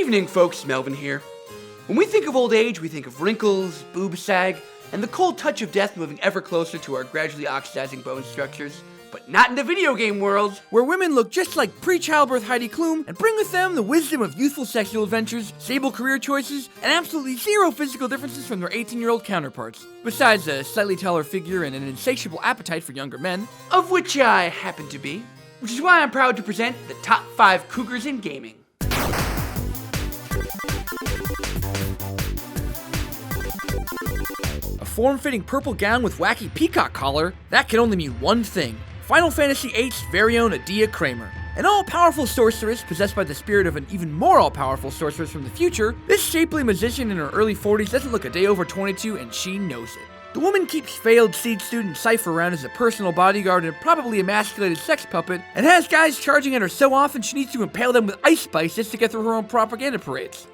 Evening, folks. Melvin here. When we think of old age, we think of wrinkles, boob sag, and the cold touch of death moving ever closer to our gradually oxidizing bone structures. But not in the video game world, where women look just like pre-childbirth Heidi Klum and bring with them the wisdom of youthful sexual adventures, stable career choices, and absolutely zero physical differences from their 18-year-old counterparts. Besides a slightly taller figure and an insatiable appetite for younger men, of which I happen to be. Which is why I'm proud to present the top 5 Cougars in gaming. A form-fitting purple gown with wacky peacock collar, that can only mean one thing. Final Fantasy VIII's very own Adia Kramer. An all-powerful sorceress possessed by the spirit of an even more all-powerful sorceress from the future, this shapely musician in her early 40s doesn't look a day over 22 and she knows it. The woman keeps failed seed student Cypher around as a personal bodyguard and probably emasculated sex puppet, and has guys charging at her so often she needs to impale them with ice spice just to get through her own propaganda parades.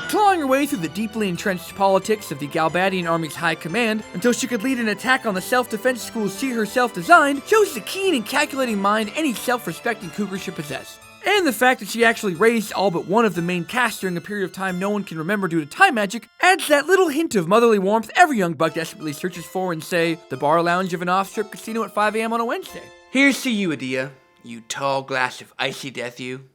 Clawing her way through the deeply entrenched politics of the Galbadian army's high command until she could lead an attack on the self-defense schools she herself designed shows the keen and calculating mind any self-respecting cougar should possess. And the fact that she actually raised all but one of the main cast during a period of time no one can remember due to time magic adds that little hint of motherly warmth every young buck desperately searches for in, say, the bar lounge of an off-strip casino at 5 a.m. on a Wednesday. Here's to you, Adia, you tall glass of icy death, you.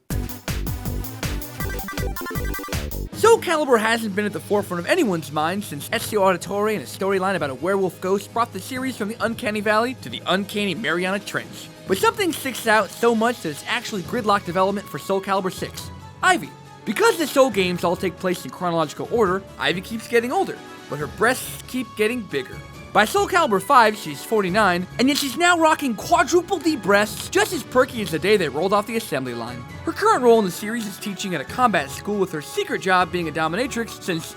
So Calibur hasn't been at the forefront of anyone's mind since Ezio Auditore and a storyline about a werewolf ghost brought the series from the Uncanny Valley to the Uncanny Mariana Trench. But something sticks out so much that it's actually gridlock development for Soul Calibur 6, Ivy. Because the Soul games all take place in chronological order, Ivy keeps getting older, but her breasts keep getting bigger. By Soul Calibur 5, she's 49, and yet she's now rocking quadruple D breasts just as perky as the day they rolled off the assembly line. Her current role in the series is teaching at a combat school with her secret job being a dominatrix since,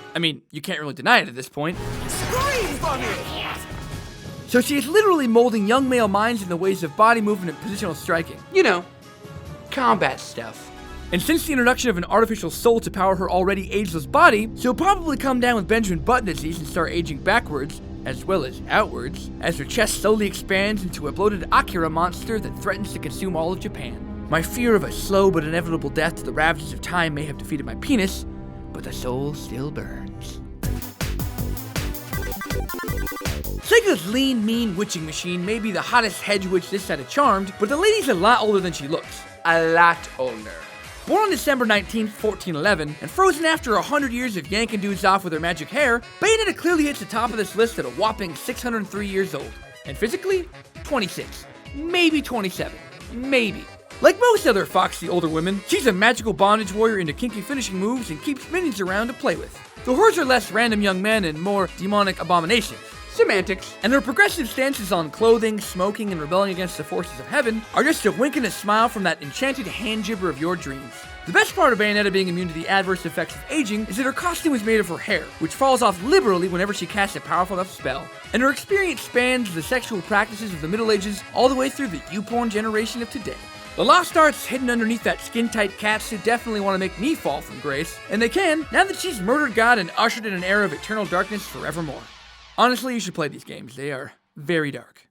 you can't really deny it at this point. Scream for me! So she is literally molding young male minds in the ways of body movement and positional striking. You know, combat stuff. And since the introduction of an artificial soul to power her already ageless body, she'll probably come down with Benjamin Button disease and start aging backwards, as well as outwards, as her chest slowly expands into a bloated Akira monster that threatens to consume all of Japan. My fear of a slow but inevitable death to the ravages of time may have defeated my penis, but the soul still burns. Sega's lean, mean witching machine may be the hottest hedge witch this side of Charmed, but the lady's a lot older than she looks. A lot older. Born on December 19, 1411, and frozen after 100 years of yanking dudes off with her magic hair, Bayonetta clearly hits the top of this list at a whopping 603 years old. And physically, 26. Maybe 27. Maybe. Like most other foxy older women, she's a magical bondage warrior into kinky finishing moves and keeps minions around to play with. Though hers are less random young men and more demonic abominations. Semantics. And her progressive stances on clothing, smoking, and rebelling against the forces of heaven are just a wink and a smile from that enchanted hand gibber of your dreams. The best part of Bayonetta being immune to the adverse effects of aging is that her costume is made of her hair, which falls off liberally whenever she casts a powerful enough spell. And her experience spans the sexual practices of the Middle Ages all the way through the YouPorn generation of today. The lost arts hidden underneath that skin-tight catsuit definitely want to make me fall from grace, and they can, now that she's murdered God and ushered in an era of eternal darkness forevermore. Honestly, you should play these games. They are very dark.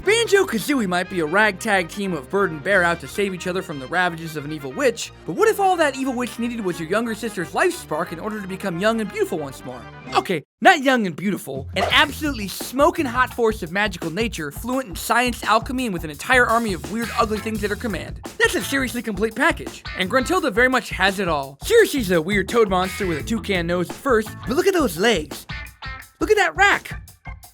Banjo-Kazooie might be a ragtag team of bird and bear out to save each other from the ravages of an evil witch, but what if all that evil witch needed was your younger sister's life spark in order to become young and beautiful once more? Okay, not young and beautiful, an absolutely smoking hot force of magical nature, fluent in science, alchemy, and with an entire army of weird, ugly things at her command. That's a seriously complete package, and Gruntilda very much has it all. Sure, she's a weird toad monster with a toucan nose at first, but look at those legs. Look at that rack.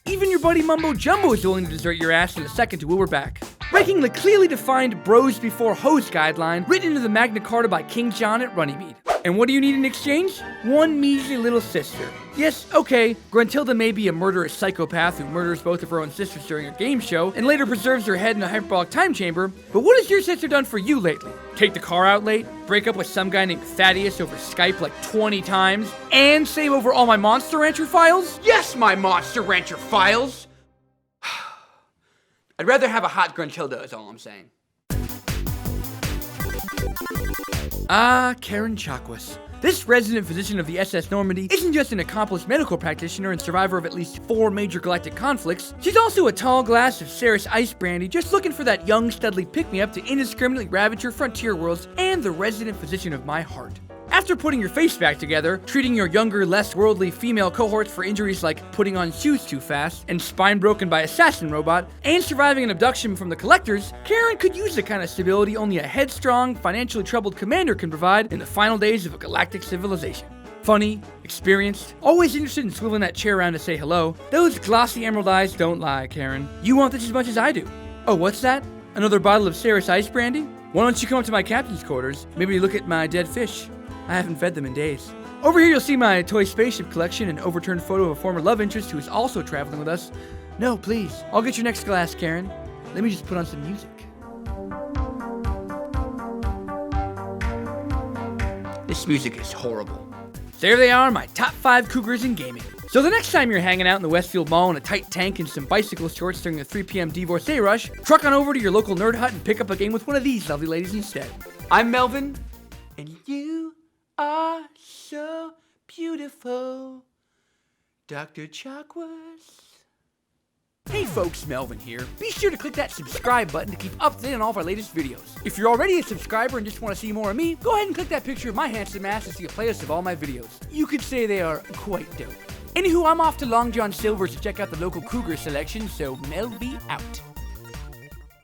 Even your buddy Mumbo Jumbo is willing to desert your ass in a second to woo her back. Breaking the clearly defined bros before hoes guideline written into the Magna Carta by King John at Runnymede. And what do you need in exchange? One measly little sister. Yes, okay, Gruntilda may be a murderous psychopath who murders both of her own sisters during a game show and later preserves her head in a hyperbolic time chamber, but what has your sister done for you lately? Take the car out late, break up with some guy named Thaddeus over Skype like 20 times, and save over all my Monster Rancher files? Yes, my Monster Rancher files! I'd rather have a hot Gruntilda is all I'm saying. Karen Chakwas. This resident physician of the SS Normandy isn't just an accomplished medical practitioner and survivor of at least 4 major galactic conflicts, she's also a tall glass of Ceres ice brandy just looking for that young studly pick-me-up to indiscriminately ravage your frontier worlds, and the resident physician of my heart. After putting your face back together, treating your younger, less worldly female cohorts for injuries like putting on shoes too fast, and spine broken by assassin robot, and surviving an abduction from the Collectors, Karen could use the kind of stability only a headstrong, financially troubled commander can provide in the final days of a galactic civilization. Funny, experienced, always interested in swiveling that chair around to say hello, those glossy emerald eyes don't lie, Karen. You want this as much as I do. Oh, what's that? Another bottle of Ceres ice brandy? Why don't you come up to my captain's quarters? Maybe look at my dead fish. I haven't fed them in days. Over here you'll see my toy spaceship collection, an overturned photo of a former love interest who is also traveling with us. No, please. I'll get your next glass, Karen. Let me just put on some music. This music is horrible. There they are, my top 5 Cougars in gaming. So the next time you're hanging out in the Westfield Mall in a tight tank and some bicycle shorts during the 3 p.m. divorcee rush, truck on over to your local nerd hut and pick up a game with one of these lovely ladies instead. I'm Melvin, and you are so beautiful, Dr. Chakwas. Hey folks, Melvin here. Be sure to click that subscribe button to keep up to date on all of our latest videos. If you're already a subscriber and just want to see more of me, go ahead and click that picture of my handsome ass to see a playlist of all my videos. You could say they are quite dope. Anywho, I'm off to Long John Silver's to check out the local Cougar selection, so Melvin out.